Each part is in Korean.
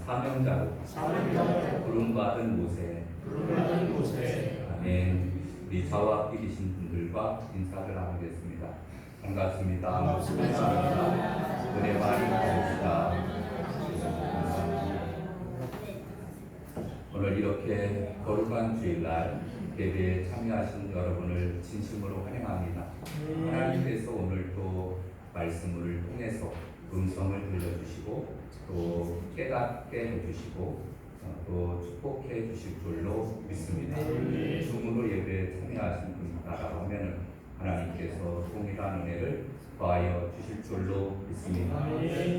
사명자로 부름받은 모세. 아멘. 우리 좌와 앞에 계신 분들과 인사를 나누겠습니다. 반갑습니다. 은혜 많이 받으시다. 오늘 이렇게 거룩한 주일날 예배에 참여하신 여러분을 진심으로 환영합니다. 하나님께서 오늘 또 말씀을 통해서 음성을 들려주시고 또 깨닫게 해주시고 또 축복해 주실 줄로 믿습니다. 줌으로 예배에 참여하신 분이라고 하면 하나님께서 동일한 은혜를 더하여 주실 줄로 믿습니다.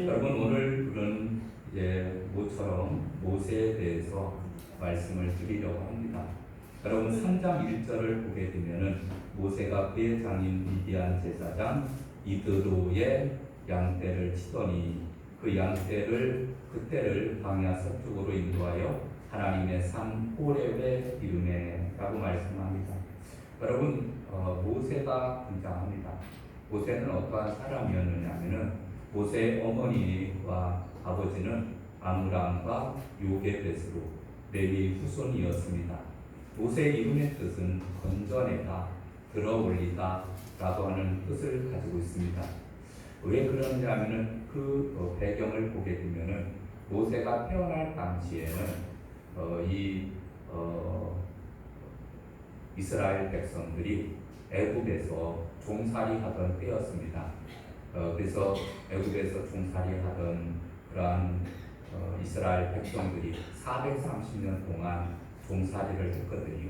여러분, 오늘은 이제 모처럼 모세에 대해서 말씀을 드리려고 합니다. 여러분, 3장 1절을 보게 되면은 모세가 그의 장인 미디안 제사장 이드로의 양떼를 치더니 그 양떼를 그때를 광야 서쪽으로 인도하여 하나님의 산 호렙에 이르매라고 말씀합니다. 여러분, 모세가 등장합니다. 모세는 어떠한 사람이었느냐면은 모세의 어머니와 아버지는 아므람과 요게벳으로 레위 후손이었습니다. 배수의 이름의 뜻은 건져내다, 들어올리다 라고 하는 뜻을 가지고 있습니다. 왜 그러느냐 하면은 그 배경을 보게 되면은 모세가 태어날 당시에는 이스라엘 백성들이 애굽에서 종살이 하던 때였습니다. 그래서 애굽에서 종살이 하던 그러한 이스라엘 백성들이 430년 동안 종살이를 했거든요.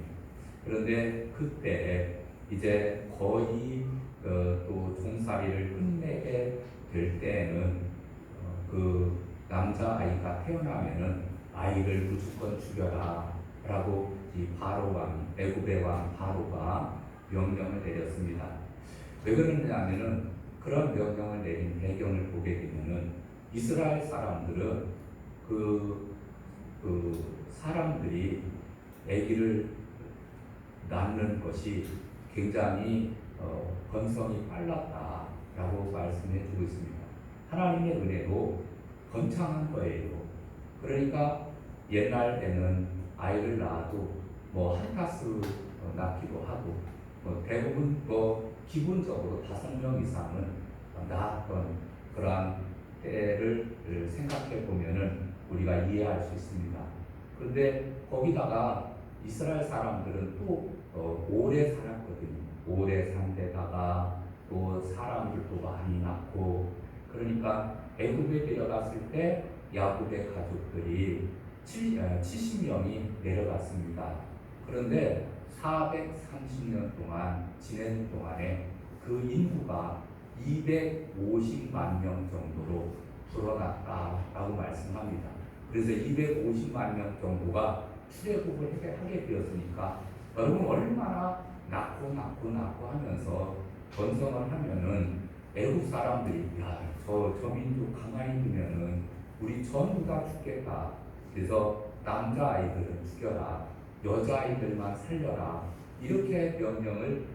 그런데 그때 이제 거의 또 종살이를 끝내게 될 때에는 그 남자 아이가 태어나면은 아이를 무조건 죽여라 라고 이 바로 왕, 애굽의 왕 바로가 명령을 내렸습니다. 왜 그러냐면은 그런 명령을 내린 배경을 보게 되면은 이스라엘 사람들은 그 사람들이 아기를 낳는 것이 굉장히 번성이 빨랐다라고 말씀해 주고 있습니다. 하나님의 은혜도 번창한 거예요. 그러니까 옛날에는 아이를 낳아도 뭐 한 타수 낳기도 하고 대부분 기본적으로 5명 이상은 낳았던 그러한 때를 생각해 보면은 우리가 이해할 수 있습니다. 그런데 거기다가 이스라엘 사람들은 또 오래 살았거든요. 오래 산 데다가 또 사람들도 많이 낳고, 그러니까 애굽에 데려갔을 때 야곱의 가족들이 70명이 내려갔습니다. 그런데 430년 동안 지낸 동안에 그 인구가 250만 명 정도로 불어났다라고 말씀합니다. 그래서 250만 명 정도가 출애굽을 하게 되었으니까 여러분, 얼마나 낳고 하면서 번성을 하면은 애국 사람들이 저 민족 가만히 두면은 우리 전부 다 죽겠다. 그래서 남자 아이들은 죽여라, 여자 아이들만 살려라, 이렇게 명령을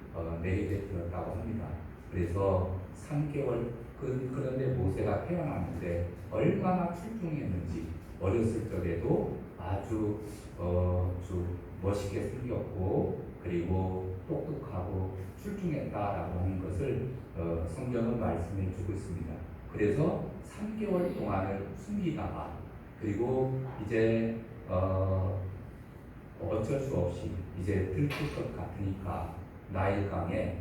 내리게 되었다고 합니다. 그래서 3개월 그런데 모세가 태어났는데 얼마나 출중했는지, 어렸을 적에도 아주 멋있게 생겼고 그리고 똑똑하고 출중했다라고 하는 것을 성경은 말씀해 주고 있습니다. 그래서 3개월 동안을 숨기다가 그리고 이제 어쩔 수 없이 이제 들킬 것 같으니까 나일강에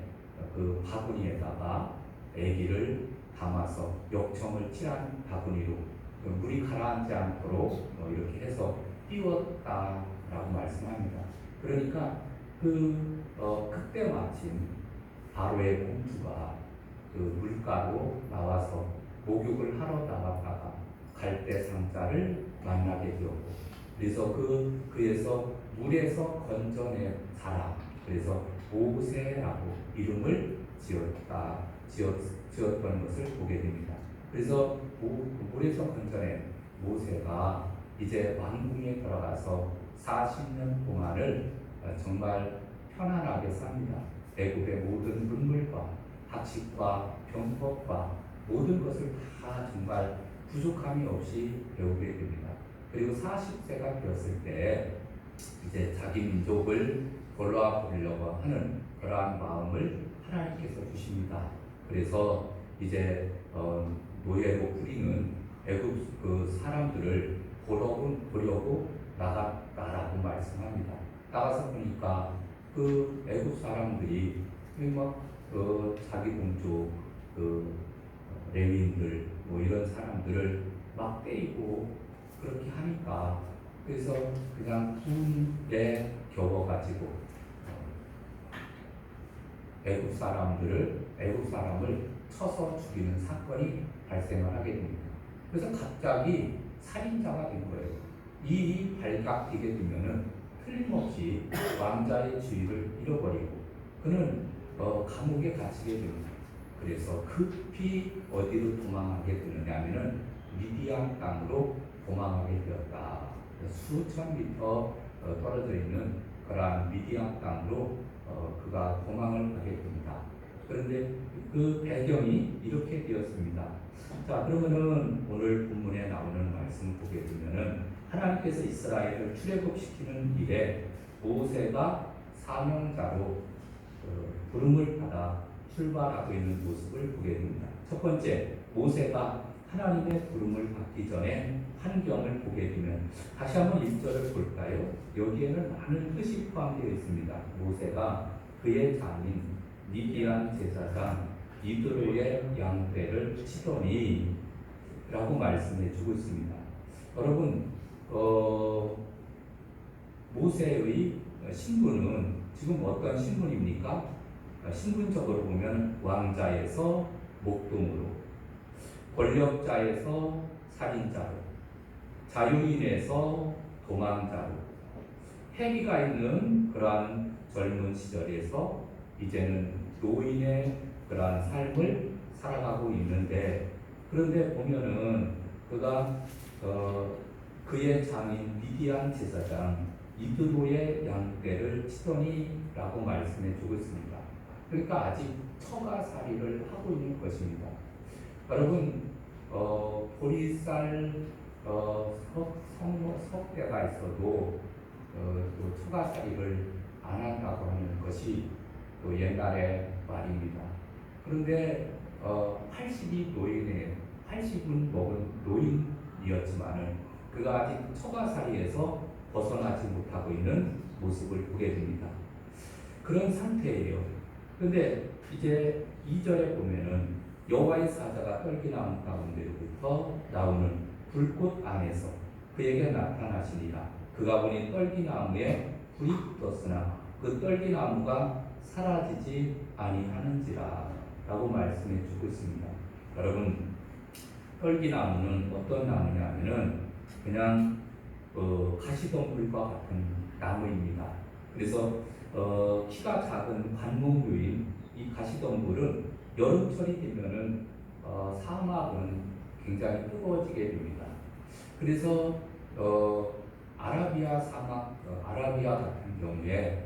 그 바구니에다가 아기를 담아서 역청을 칠한 바구니로 물이 가라앉지 않도록 이렇게 해서 띄웠다라고 말씀합니다. 그러니까 그때 마침 바로의 공주가 그 물가로 나와서 목욕을 하러 나갔다가 갈대 상자를 만나게 되었고, 그래서 그에서 물에서 건져낸 사람, 그래서 모세라고 이름을 지었던 것을 보게 됩니다. 그래서 물에서 건져낸 모세가 이제 왕궁에 들어가서 40년 동안을 정말 편안하게 삽니다. 애굽의 모든 문물과 학식과 병법과 모든 것을 다 정말 부족함이 없이 배우게 됩니다. 그리고 40세가 되었을 때 이제 자기 민족을 돌아와 보려고 하는 그러한 마음을 하나님께서 주십니다. 그래서 이제 노예로 부리는 애굽 그 사람들을 보려고 나갔다라고 말씀합니다. 나가서 보니까 그 애굽 사람들이 자기 동족 그 레위인들 뭐 이런 사람들을 막 때리고 그렇게 하니까 그래서 그냥 분에 겨워가지고 애굽 사람을 쳐서 죽이는 사건이 발생을 하게 됩니다. 그래서 갑자기 살인자가 된 거예요. 이 일이 발각되게 되면은 틀림없이 왕자의 지위를 잃어버리고 그는 감옥에 갇히게 됩니다. 그래서 급히 어디로 도망하게 되느냐면은 미디안 땅으로 도망하게 되었다. 수천 미터 떨어져 있는 그러한 미디안 땅으로 그가 도망을 하게 됩니다. 그런데 그 배경이 이렇게 되었습니다. 자, 그러면은 오늘 본문에 나오는 말씀 보게 되면은 하나님께서 이스라엘을 출애굽시키는 일에 모세가 사명자로 부름을 받아 출발하고 있는 모습을 보게 됩니다. 첫 번째, 모세가 하나님의 부름을 받기 전에 환경을 보게 되면 다시 한번 1절을 볼까요? 여기에는 많은 뜻이 포함되어 있습니다. 모세가 그의 장인 미디안 제사장 이드로의 양떼를 치더니 라고 말씀해 주고 있습니다. 여러분 모세의 신분은 지금 어떤 신분입니까? 신분적으로 보면 왕자에서 목동으로, 권력자에서 살인자로, 자유인에서 도망자로, 패기가 있는 그러한 젊은 시절에서 이제는 노인의 그러한 삶을 살아가고 있는데, 그런데 보면은 그가 그의 장인 미디안 제사장 이드로의 양떼를 치더니 라고 말씀해 주고 있습니다. 그러니까 아직 처가살이를 하고 있는 것입니다. 여러분 보리쌀 석대가 있어도 또 처가살이를 안 한다고 하는 것이 또 옛날의 말입니다. 그런데 80이 노인에 80은 먹은 노인이었지만은 그가 아직 처가살이에서 벗어나지 못하고 있는 모습을 보게 됩니다. 그런 상태예요. 그런데 이제 2절에 보면은 여호와의 사자가 떨기나무 가운데로부터 나오는 불꽃 안에서 그에게 나타나시니라. 그가 보니 떨기나무에 불이 붙었으나 그 떨기나무가 사라지지 아니하는지라 라고 말씀해 주고 있습니다. 여러분, 떨기나무는 어떤 나무냐면은 그냥 가시덤불과 같은 나무입니다. 그래서 키가 작은 관목류인 이 가시덤불은 여름철이 되면은 사막은 굉장히 뜨거워지게 됩니다. 그래서 아라비아 사막, 아라비아 같은 경우에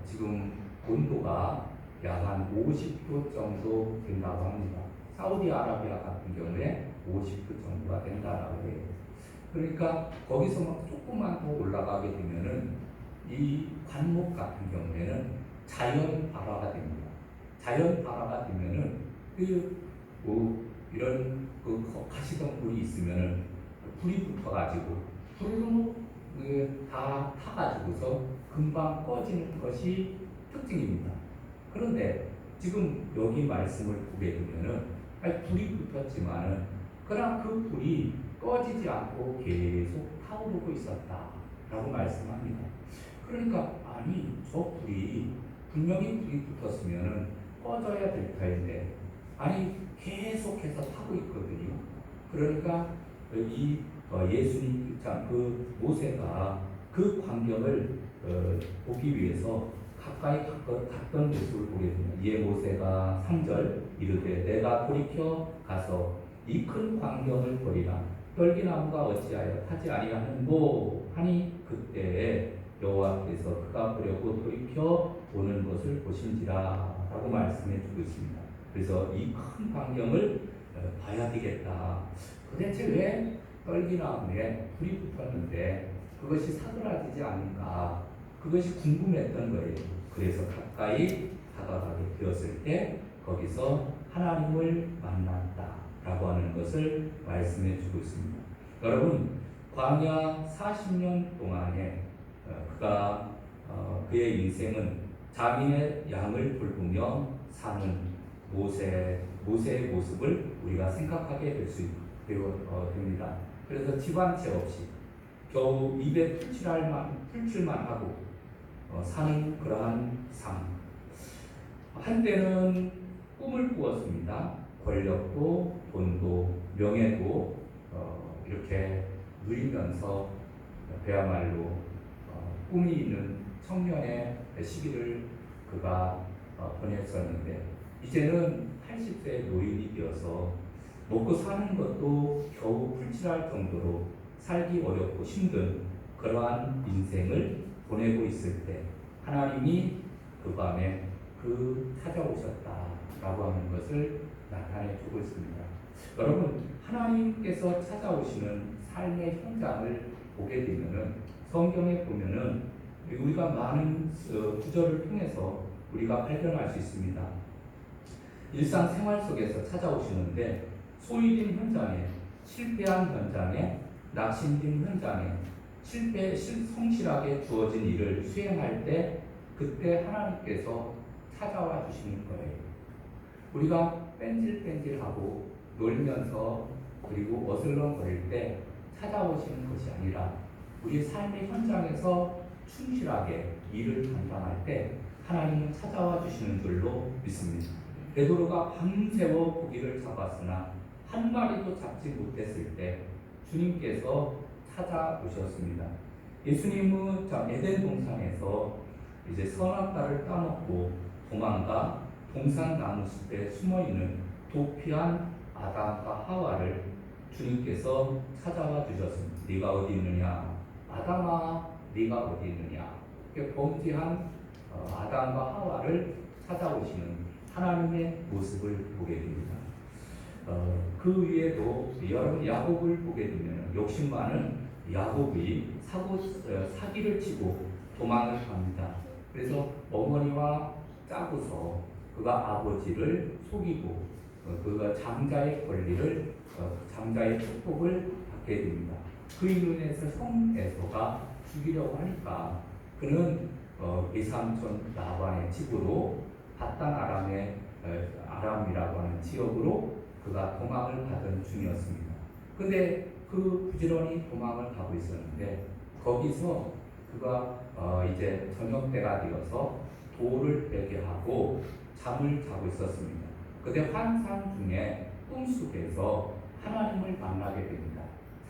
지금 온도가 약 한 50도 정도 된다고 합니다. 사우디아라비아 같은 경우에 50도 정도가 된다라고 해요. 그러니까 거기서 막 조금만 더 올라가게 되면은 이 관목 같은 경우에는 자연 발화가 됩니다. 자연 발화가 되면은 이런 가시덤불이 있으면은 불이 붙어가지고 불로 다 타가지고서 금방 꺼지는 것이 특징입니다. 그런데 지금 여기 말씀을 보게 되면은 불이 붙었지만은 그러나 그 불이 꺼지지 않고 계속 타오르고 있었다라고 말씀합니다. 그러니까 아니 저 불이 분명히 불이 붙었으면은 꺼져야 될 터인데 아니 계속해서 타고 있거든요. 그러니까 이 예수님 그 모세가 그 광경을 보기 위해서 가까이 갔던 모습을 보게 됩니다. 이에 모세가 3절 이르되 내가 돌이켜 가서 이 큰 광경을 보리라. 떨기나무가 어찌하여 타지 아니하는고 하니 그때에 여호와께서 그가 보려고 돌이켜 보는 것을 보신지라 라고 말씀해 주고 있습니다. 그래서 이 큰 광경을 봐야 되겠다. 도대체 왜 떨기나무에 불이 붙었는데 그것이 사그라지지 않는가, 그것이 궁금했던 거예요. 그래서 가까이 다가가게 되었을 때 거기서 하나님을 만났다라고 하는 것을 말씀해 주고 있습니다. 여러분, 광야 40년 동안에 그의 인생은 자기의 양을 돌보며 사는 모세의 모습을 우리가 생각하게 될 수 됩니다. 그래서 집안채 없이 겨우 입에 풀칠만 하고 사는 그러한 삶. 한때는 꿈을 꾸었습니다. 권력도 돈도 명예도 이렇게 누리면서 그야말로 꿈이 있는 청년의 시기를 그가 보냈었는데, 이제는 80세 노인이 되어서 먹고 사는 것도 겨우 풀칠할 정도로 살기 어렵고 힘든 그러한 인생을 보내고 있을 때 하나님이 그 밤에 찾아오셨다라고 하는 것을 나타내 주고 있습니다. 여러분, 하나님께서 찾아오시는 삶의 현장을 보게 되면은 성경에 보면은 우리가 많은 구절을 통해서 우리가 발견할 수 있습니다. 일상생활 속에서 찾아오시는데 소외된 현장에, 실패한 현장에, 낙심된 현장에, 성실하게 주어진 일을 수행할 때 그때 하나님께서 찾아와 주시는 거예요. 우리가 뺀질뺀질하고 놀면서 그리고 어슬렁거릴 때 찾아오시는 것이 아니라 우리 삶의 현장에서 충실하게 일을 감당할 때 하나님은 찾아와 주시는 줄로 믿습니다. 베드로가 밤새워 고기를 잡았으나 한 마리도 잡지 못했을 때 주님께서 찾아오셨습니다. 예수님은 에덴 동산에서 이제 선악과를 따먹고 도망가 동산나무 숲에 숨어있는 도피한 아담과 하와를 주님께서 찾아와 주셨습니다. 네가 어디 있느냐? 아담아, 네가 어디 있느냐? 이렇게 범죄한 아담과 하와를 찾아오시는 하나님의 모습을 보게 됩니다. 그 위에도 여러분 야곱을 보게 되면 욕심 많은 야곱이 사기를 치고 도망을 갑니다. 그래서 어머니와 짜고서 그가 아버지를 속이고 그가 장자의 권리를 장자의 축복을 받게 됩니다. 그 인해서 형 에서가 죽이려고 하니까 그는 외삼촌 라반의 집으로 바단 아람이라고 하는 지역으로 그가 도망을 받은 중이었습니다. 근데 그 부지런히 도망을 가고 있었는데 거기서 그가 이제 저녁 때가 되어서 돌을 베게 하고 잠을 자고 있었습니다. 그때 환상 중에 꿈속에서 하나님을 만나게 됩니다.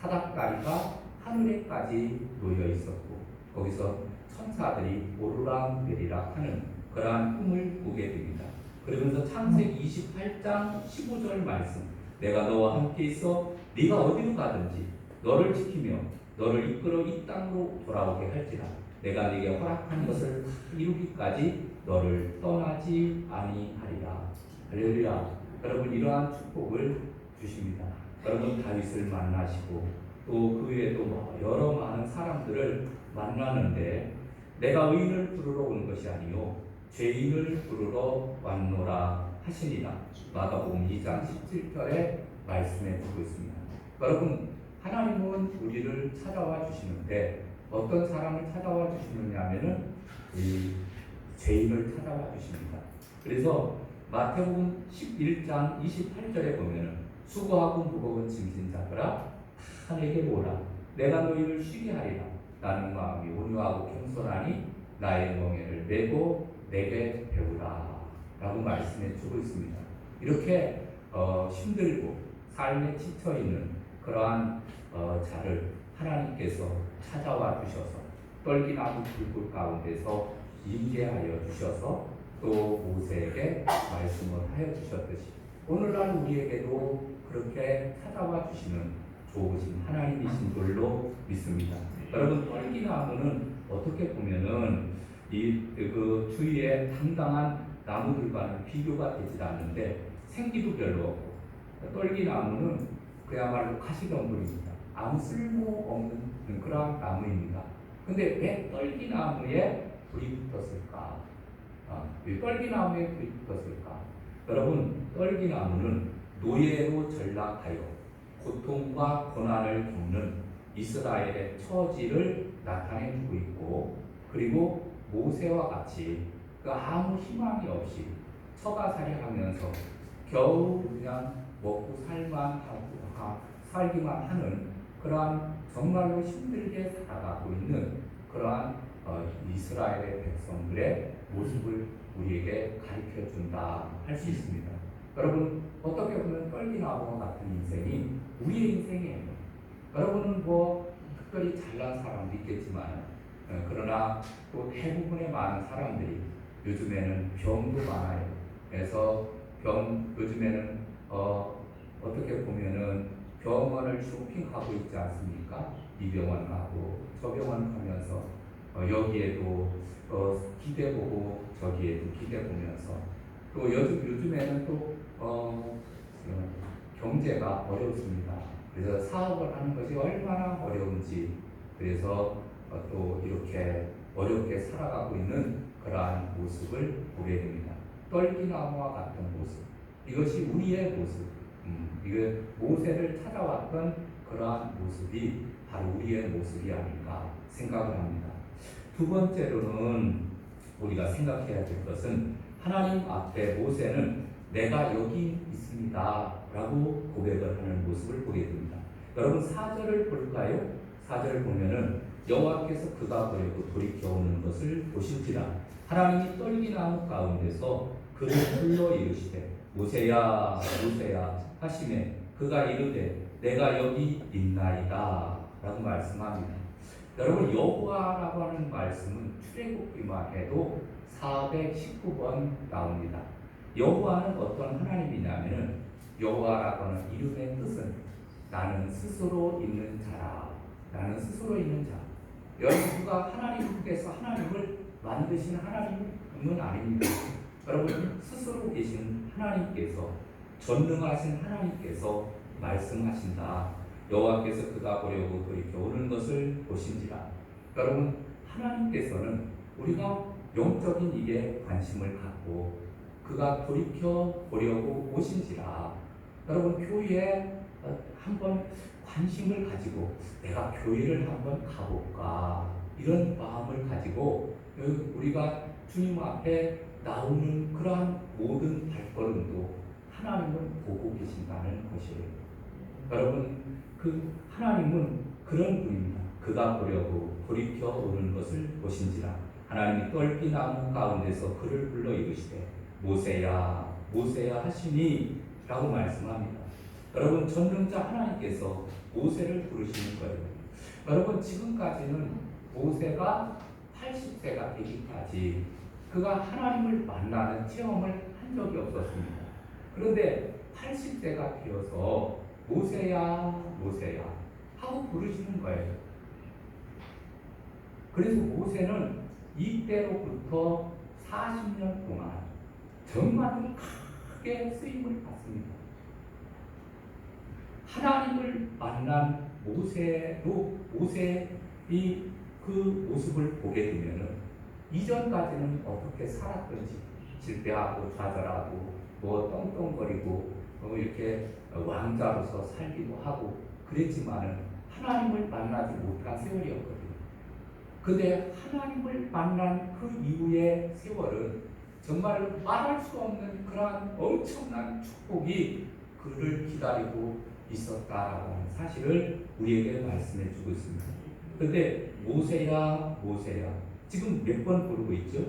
사닥다리가 하늘에까지 놓여 있었고 거기서 천사들이 오르락내리락 하는 그러한 꿈을 꾸게 됩니다. 그러면서 창세기 28장 15절 말씀, 내가 너와 함께 있어 네가 어디로 가든지 너를 지키며 너를 이끌어 이 땅으로 돌아오게 할지라 내가 네게 허락한 것을 이루기까지 너를 떠나지 아니하리라. 할렐루야. 여러분, 이러한 축복을 주십니다. 여러분, 다윗을 만나시고 또 그 외에도 여러 많은 사람들을 만나는데 내가 의인을 부르러 온 것이 아니요 죄인을 부르러 왔노라 하시니라. 마가복음 2장 17절에 말씀해 주고 있습니다. 여러분, 하나님은 우리를 찾아와 주시는데 어떤 사람을 찾아와 주시느냐 하면은 이 죄인을 찾아와 주십니다. 그래서 마태복음 11장 28절에 보면은 수고하고 무거운 짐진 자들아 다 내게 오라. 내가 너희를 쉬게 하리라. 나는 마음이 온유하고 겸손하니 나의 멍에를 메고 내게 배우라. 라고 말씀해 주고 있습니다. 이렇게 힘들고 삶에 지쳐있는 그러한 자를 하나님께서 찾아와 주셔서 떨기나무 불굴 가운데서 임재하여 주셔서 또 모세에게 말씀을 하여 주셨듯이 오늘날 우리에게도 그렇게 찾아와 주시는 좋으신 하나님이신 줄로 믿습니다. 여러분, 떨기나무는 어떻게 보면은 그 주위에 당당한 나무들과는 비교가 되지 않는데 생기도 별로 없고 떨기나무는 그야말로 가시덤불입니다. 아무 쓸모없는 그러한 나무입니다. 근데 왜 떨기나무에 불이 붙었을까? 왜 떨기나무에 불이 붙었을까? 여러분, 떨기나무는 노예로 전락하여 고통과 고난을 겪는 이스라엘의 처지를 나타내주고 있고, 그리고 모세와 같이 그 아무 희망이 없이 처가살이하면서 겨우 그냥 먹고 살기만 하는 그러한 정말로 힘들게 살아가고 있는 그러한 이스라엘의 백성들의 모습을 우리에게 가르쳐 준다 할 수 있습니다. 여러분, 어떻게 보면 떨기나무와 같은 인생이 우리의 인생이에요. 여러분은 뭐 특별히 잘난 사람도 있겠지만, 그러나 또 대부분의 많은 사람들이 요즘에는 병도 많아요. 그래서 요즘에는 어떻게 보면은 병원을 쇼핑하고 있지 않습니까? 이 병원 가고 저 병원 가면서 여기에도 기대보고 저기에도 기대보면서 또 요즘에는 또 경제가 어렵습니다. 그래서 사업을 하는 것이 얼마나 어려운지, 그래서 또 이렇게 어렵게 살아가고 있는 그러한 모습을 보게 됩니다. 떨기나무와 같은 모습, 이것이 우리의 모습, 이게 모세를 찾아왔던 그러한 모습이 바로 우리의 모습이 아닌가 생각을 합니다. 두 번째로는 우리가 생각해야 될 것은 하나님 앞에 모세는 내가 여기 있습니다 라고 고백을 하는 모습을 보게 됩니다. 여러분 4절을 볼까요? 4절을 보면은 여호와께서 그가 보려고 돌이켜오는 것을 보실지라 하나님이 떨기나무 가운데서 그를 불러 이르시되 모세야 모세야 하시매 그가 이르되 내가 여기 있나이다 라고 말씀합니다. 여러분 여호와라고 하는 말씀은 출애굽기만 해도 419번 나옵니다. 여호와는 어떤 하나님이냐면은 여호와라고 하는 이름의 뜻은 나는 스스로 있는 자라. 나는 스스로 있는 자. 여러분과 하나님께서 하나님을 만드신 하나님은 아닙니다. 여러분 스스로 계신 하나님께서 전능하신 하나님께서 말씀하신다. 여호와께서 그가 보려고 돌이켜 오는 것을 보신지라. 여러분 하나님께서는 우리가 영적인 일에 관심을 갖고 그가 돌이켜 보려고 오신지라. 여러분 교회에 한번 관심을 가지고 내가 교회를 한번 가볼까 이런 마음을 가지고 우리가 주님 앞에 나오는 그러한 모든 발걸음도 하나님은 보고 계신다는 것이에요. 여러분 그 하나님은 그런 분입니다. 그가 보려고 돌이켜 오는 것을 보신지라. 하나님이 떨기나무 가운데서 그를 불러 이르시되 모세야 모세야 하시니 라고 말씀합니다. 여러분 전능자 하나님께서 모세를 부르시는 거예요. 여러분 지금까지는 모세가 80세가 되기까지 그가 하나님을 만나는 체험을 한 적이 없었습니다. 그런데 80세가 되어서 모세야 모세야 하고 부르시는 거예요. 그래서 모세는 이때로부터 40년 동안 정말 크게 쓰임을 받습니다. 하나님을 만난 모세의 그 모습을 보게 되면은 이전까지는 어떻게 살았던지 실패하고 좌절하고 뭐 떵떵거리고 이렇게 왕자로서 살기도 하고 그랬지만은 하나님을 만나지 못한 세월이었거든요. 근데 하나님을 만난 그 이후의 세월은 정말 말할 수 없는 그러한 엄청난 축복이 그를 기다리고 있었다라고 하는 사실을 우리에게 말씀해 주고 있습니다. 근데 모세야 모세야 지금 몇 번 부르고 있죠?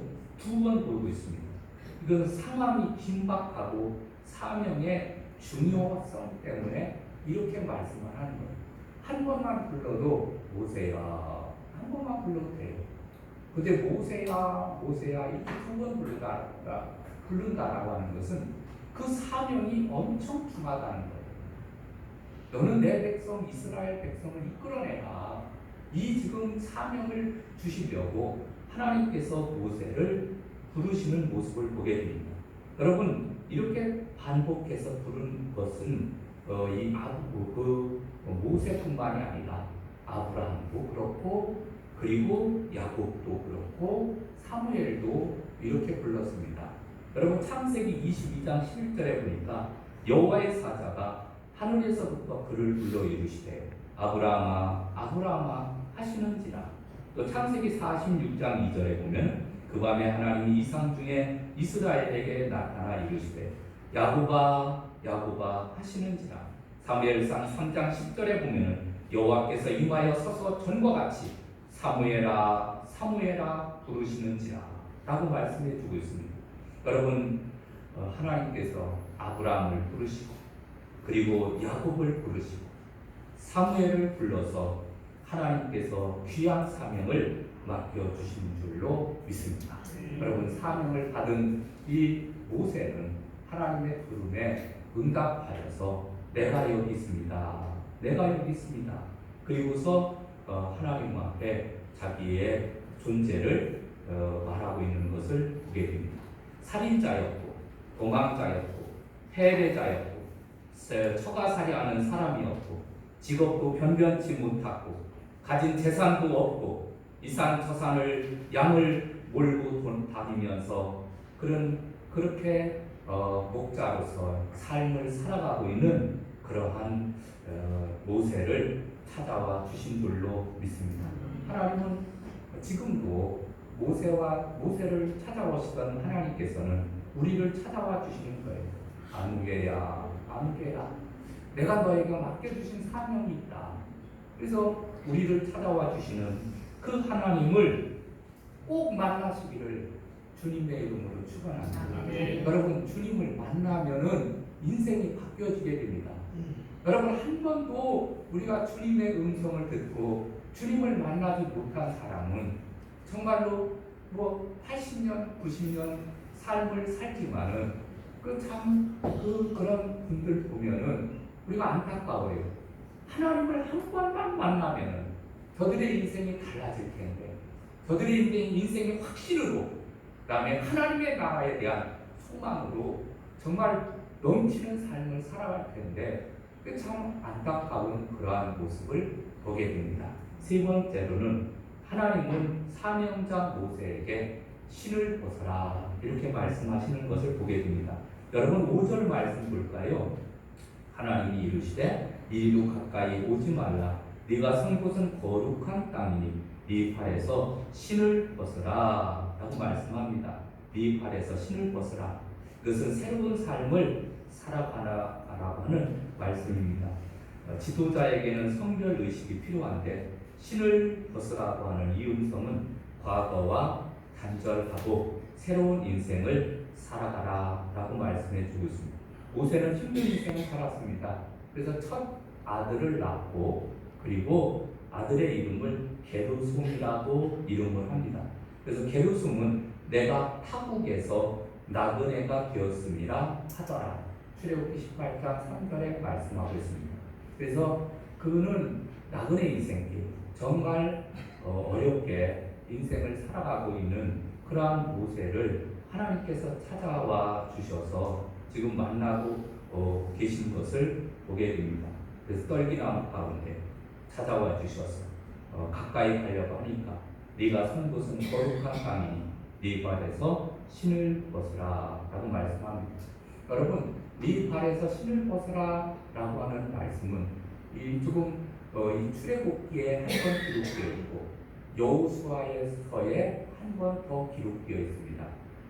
2번 부르고 있습니다. 이건 상황이 긴박하고 사명의 중요성 때문에 이렇게 말씀을 하는 거예요. 한 번만 불러도 모세야 한 번만 불러도 돼요. 근데 모세야 모세야 이렇게 2번 부른다라고 하는 것은 그 사명이 엄청 중하다는 거예요. 너는 내 백성 이스라엘 백성을 이끌어내라. 이 지금 사명을 주시려고 하나님께서 모세를 부르시는 모습을 보게 됩니다. 여러분 이렇게 반복해서 부른 것은 모세뿐만이 아니라 아브라함도 그렇고 그리고 야곱도 그렇고 사무엘도 이렇게 불렀습니다. 여러분 창세기 22장 11절에 보니까 여호와의 사자가 하늘에서부터 그를 불러 이르시되 아브라함아 아브라함아 하시는지라. 또 창세기 46장 2절에 보면 그 밤에 하나님이 이상 중에 이스라엘에게 나타나 이르시되 야곱아 야곱아 하시는지라. 사무엘상 3장 10절에 보면 여호와께서 임하여 서서 전과 같이 사무엘아 사무엘아 부르시는지라 라고 말씀해 주고 있습니다. 여러분 하나님께서 아브라함을 부르시고 그리고 야곱을 부르시고 사무엘을 불러서 하나님께서 귀한 사명을 맡겨주신 줄로 믿습니다. 여러분 사명을 받은 이 모세는 하나님의 부름에 응답하여서 내가 여기 있습니다. 내가 여기 있습니다. 그리고서 하나님 앞에 자기의 존재를 말하고 있는 것을 보게 됩니다. 살인자였고 도망자였고 패배자였고 처가살이하는 사람이었고 직업도 변변치 못하고 가진 재산도 없고 이 산 저 산을 양을 몰고 다니면서 그렇게 목자로서 삶을 살아가고 있는 그러한 모세를 찾아와 주신 줄로 믿습니다. 하나님은 지금도 모세를 찾아오시던 하나님께서는 우리를 찾아와 주시는 거예요. 아누게야 아누게야 내가 너에게 맡겨주신 사명이 있다. 그래서 우리를 찾아와 주시는 그 하나님을 꼭 만나시기를 주님의 이름으로 축원합니다. 여러분 주님을 만나면은 인생이 바뀌어지게 됩니다. 여러분 한 번도 우리가 주님의 음성을 듣고 주님을 만나지 못한 사람은 정말로 80년, 90년 삶을 살지만은 그런 분들 보면은 우리가 안타까워요. 하나님을 한 번만 만나면은 저들의 인생이 달라질 텐데, 저들의 인생의 확신으로, 그다음에 하나님의 나라에 대한 소망으로 정말 넘치는 삶을 살아갈 텐데, 참 안타까운 그러한 모습을 보게 됩니다. 세 번째로는 하나님은 사명자 모세에게 신을 벗어라 이렇게 말씀하시는 것을 보게 됩니다. 여러분 5절 말씀 볼까요? 하나님이 이르시되 이리로 가까이 오지 말라. 네가 선 곳은 거룩한 땅이니 네 발에서 신을 벗어라 라고 말씀합니다. 네 발에서 신을 벗어라. 그것은 새로운 삶을 살아가라고 하는 말씀입니다. 지도자에게는 성별 의식이 필요한데 신을 벗으라고 하는 이 음성은 과거와 단절하고 새로운 인생을 살아가라 라고 말씀해 주고 있습니다. 모세는 힘든 인생을 살았습니다. 그래서 첫 아들을 낳고 그리고 아들의 이름을 게르솜이라고 이름을 합니다. 그래서 게르솜은 내가 타국에서 나그네가 되었음이라 하더라. 출애굽기 18장 3절에 말씀하고 있습니다. 그래서 그는 나그네 인생길 정말 어렵게 인생을 살아가고 있는 그러한 모세를 하나님께서 찾아와 주셔서 지금 만나고 계신 것을 보게 됩니다. 그래서 떨기나무 가운데 찾아와 주셔서 가까이 가려고 하니까 네가 선 곳은 거룩한 땅이니 네 발에서 신을 벗으라 라고 말씀합니다. 여러분 네 발에서 신을 벗으라 라고 하는 말씀은 이 출애굽기에 한 번 기록되어 있고 여호수아서에 한 번 더 기록되어 있습니다.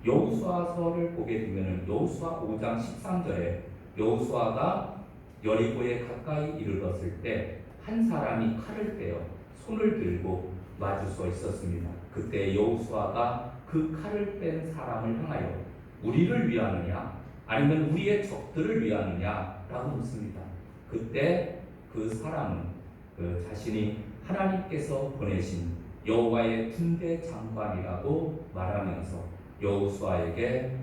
여호수아서를 보게 되면 여호수아 5장 13절에 여호수아가 여리고에 가까이 이르렀을 때 한 사람이 칼을 빼어 손을 들고 마주 서 있었습니다. 그때 여호수아가 그 칼을 뺀 사람을 향하여 우리를 위하느냐 아니면 우리의 적들을 위하느냐 라고 묻습니다. 그때 그 사람은 자신이 하나님께서 보내신 여호와의 군대 장관이라고 말하면서 여호수아에게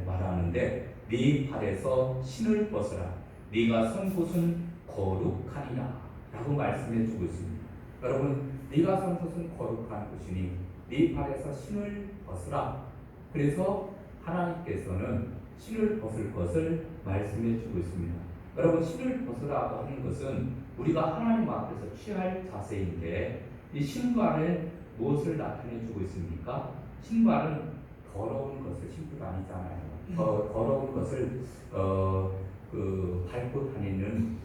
말하는데 네 발에서 신을 벗으라. 네가 선 곳은 거룩하니라 라고 말씀해 주고 있습니다. 여러분 네가 선 곳은 거룩한 곳이니 네 발에서 신을 벗으라. 그래서 하나님께서는 신을 벗을 것을 말씀해 주고 있습니다. 여러분 신을 벗으라고 하는 것은 우리가 하나님 앞에서 취할 자세인데 이 신발은 무엇을 나타내주고 있습니까? 신발은 더러운 것을 신고 다니잖아요. 더러운 것을 밟고 다니는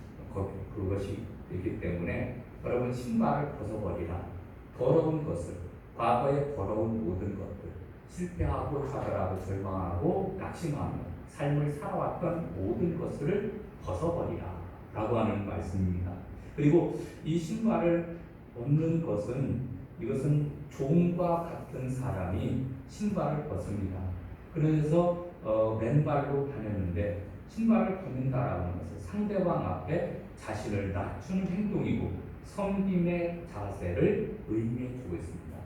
그것이 있기 때문에 여러분 신발을 벗어버리라. 더러운 것을, 과거의 더러운 모든 것들, 실패하고 좌절하고 절망하고 낙심하며 삶을 살아왔던 모든 것을 벗어버리라 라고 하는 말씀입니다. 그리고 이 신발을 벗는 것은, 이것은 종과 같은 사람이 신발을 벗습니다. 그래서 맨발로 다녔는데 신발을 벗는다라는 것은 상대방 앞에 자신을 낮추는 행동이고 섬김의 자세를 의미해 주고 있습니다.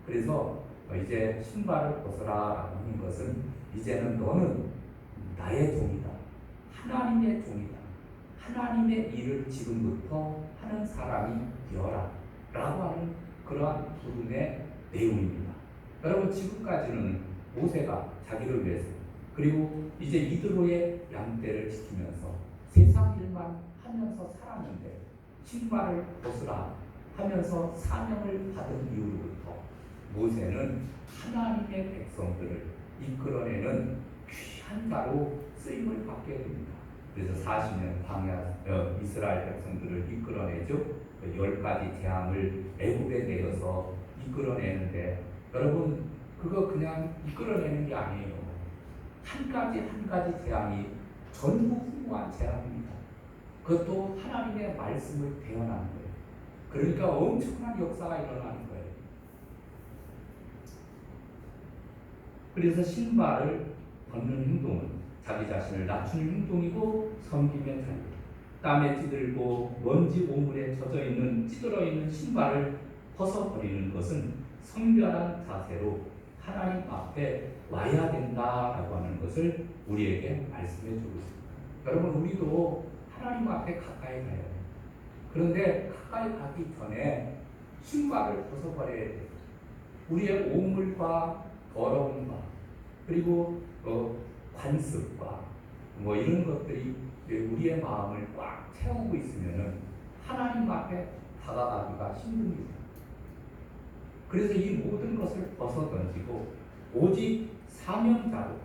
그래서 이제 신발을 벗어라라고 하는 것은 이제는 너는 나의 종이다. 하나님의 종이다. 하나님의 일을 지금부터 하는 사람이 되어라 라고 하는 그러한 부름의 내용입니다. 여러분 지금까지는 모세가 자기를 위해서 그리고 이제 이드로의 양떼를 지키면서 세상 일만 하면서 살았는데 신발을 벗으라 하면서 사명을 받은 이후로부터 모세는 하나님의 백성들을 이끌어내는 귀한 자로 쓰임을 받게 됩니다. 그래서 40년 광야 이스라엘 백성들을 이끌어내죠. 10가지 재앙을 애굽에 내어서 이끌어내는데 여러분 그거 그냥 이끌어내는 게 아니에요. 한 가지 한 가지 재앙이 전무후무한 재앙입니다. 그것도 하나님의 말씀을 대언하는 거예요. 그러니까 엄청난 역사가 일어나는 거예요. 그래서 신발을 벗는 행동은 자기 자신을 낮추는 행동이고 섬김의 자유. 땀에 찌들고 먼지 오물에 젖어 있는 찌들어 있는 신발을 벗어버리는 것은 성결한 자세로 하나님 앞에 와야 된다라고 하는 것을 우리에게 말씀해 주고 있습니다. 여러분 우리도 하나님 앞에 가까이 가야 돼요. 그런데 가까이 가기 전에 신발을 벗어버려야 돼요. 우리의 오물과 더러움과 그리고 관습과 이런 것들이 우리의 마음을 꽉 채우고 있으면은 하나님 앞에 다가가기가 힘듭니다. 그래서 이 모든 것을 벗어 던지고 오직 사명자로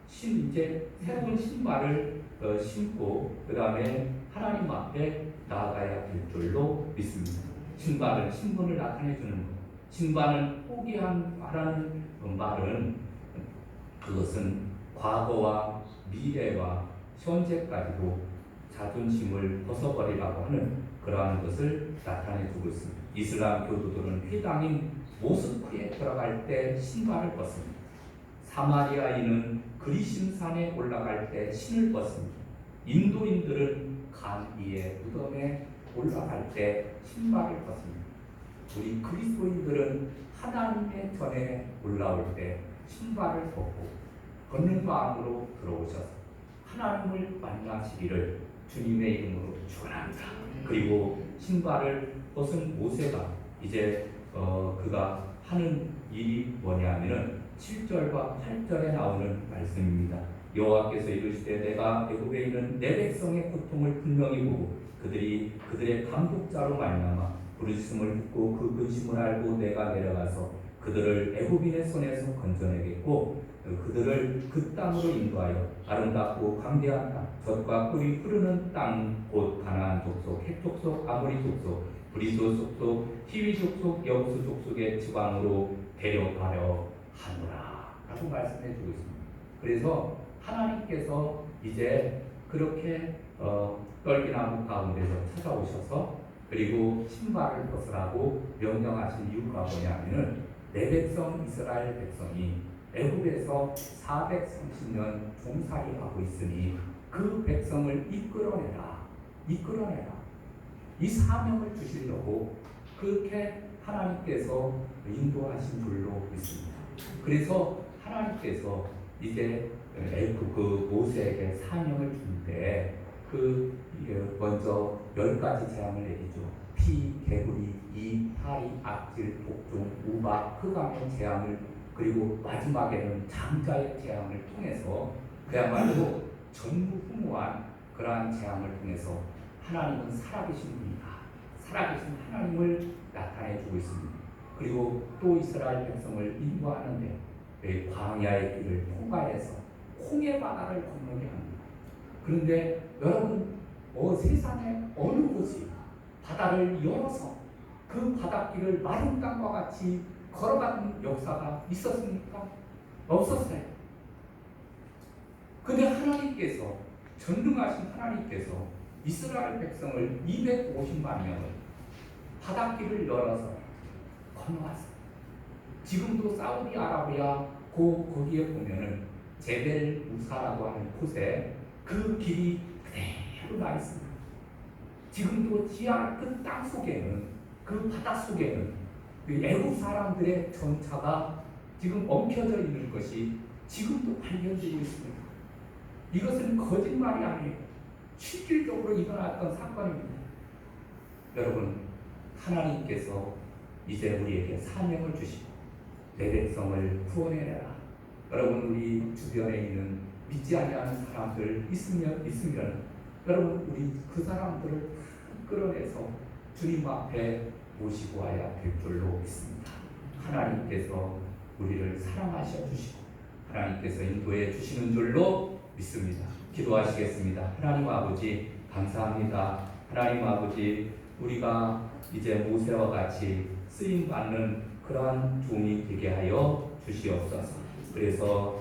이제 새로운 신발을 신고 그 다음에 하나님 앞에 나아가야 될 줄로 믿습니다. 신발은 신분을 나타내 주는 것. 신발은 포기하라는 말은 그것은 과거와 미래와 현재까지도 자존심을 벗어버리라고 하는 그러한 것을 나타내 주고 있습니다. 이슬람 교도들은 회당인 모스크에 들어갈 때 신발을 벗습니다. 사마리아인은 그리심산에 올라갈 때 신을 벗습니다. 인도인들은 간디의 무덤에 올라갈 때 신발을 벗습니다. 우리 그리스도인들은 하나님의 전에 올라올 때 신발을 벗고 걷는 마음으로 들어오셔서 하나님을 만나시기를 주님의 이름으로 축원합니다. 그리고 신발을 벗은 모세가 이제 그가 하는 일이 뭐냐면은 7절과 8절에 나오는 말씀입니다. 여호와께서 이르시되 내가 애굽에 있는 내 백성의 고통을 분명히 보고 그들의 감독자로 말미암아 부르짖음을 듣고 그 근심을 알고 내가 내려가서 그들을 애굽인의 손에서 건져내겠고 그들을 그 땅으로 인도하여 아름답고 광대한 땅, 젖과 꿀이 흐르는 땅, 곧 가나안 족속, 헷 족속, 아모리 족속, 브리스 족속, 히위 족속, 여부스 족속의 지방으로 데려가려 하노라 라고 말씀해 주고 있습니다. 그래서 하나님께서 이제 그렇게 떨기나무 가운데서 찾아오셔서 그리고 신발을 벗으라고 명령하신 이유가 뭐냐면은 내 백성 이스라엘 백성이 애굽에서 430년 종살이하고 있으니 그 백성을 이끌어내라. 이 사명을 주시려고 그렇게 하나님께서 인도하신 줄로 믿습니다. 그래서 하나님께서 이제 그 모세에게 사명을 주는데 먼저 10가지 재앙을 내리죠. 피, 개구리, 이, 파리, 악질, 독종, 우박, 흑암의 재앙을 그리고 마지막에는 장자의 재앙을 통해서 그야말로 전무후무한 그러한 재앙을 통해서 하나님은 살아계신 분이다 살아계신 하나님을 나타내 주고 있습니다. 그리고 또 이스라엘 백성을 인도하는데 광야의 길을 통과해서 홍해 바다를 건너게 합니다. 그런데 여러분, 세상에 어느 곳이 바다를 열어서 그 바닷길을 마른 땅과 같이 걸어가는 역사가 있었습니까? 없었어요. 근데 하나님께서, 전능하신 하나님께서 이스라엘 백성을 250만 명을 바닷길을 열어서 건너왔어요. 지금도 사우디아라비아 거기에 보면은 제벨 무사라고 하는 곳에 그 길이 그대로 나 있습니다. 지금도 지하 그 땅 속에는, 그 바다 속에는 애국 사람들의 전차가 지금 엉켜져 있는 것이 지금도 발견되고 있습니다. 이것은 거짓말이 아니에요. 실질적으로 일어났던 사건입니다. 여러분, 하나님께서 이제 우리에게 사명을 주시고 내 백성을 구원해내라. 여러분, 우리 주변에 있는 믿지 아니하는 사람들 있으면 여러분, 우리 그 사람들을 끌어내서 주님 앞에 모시고 와야 될 줄로 믿습니다. 하나님께서 우리를 사랑하셔 주시고 하나님께서 인도해 주시는 줄로 믿습니다. 기도하시겠습니다. 하나님 아버지, 감사합니다. 하나님 아버지, 우리가 이제 모세와 같이 쓰임받는 그러한 종이 되게 하여 주시옵소서. 그래서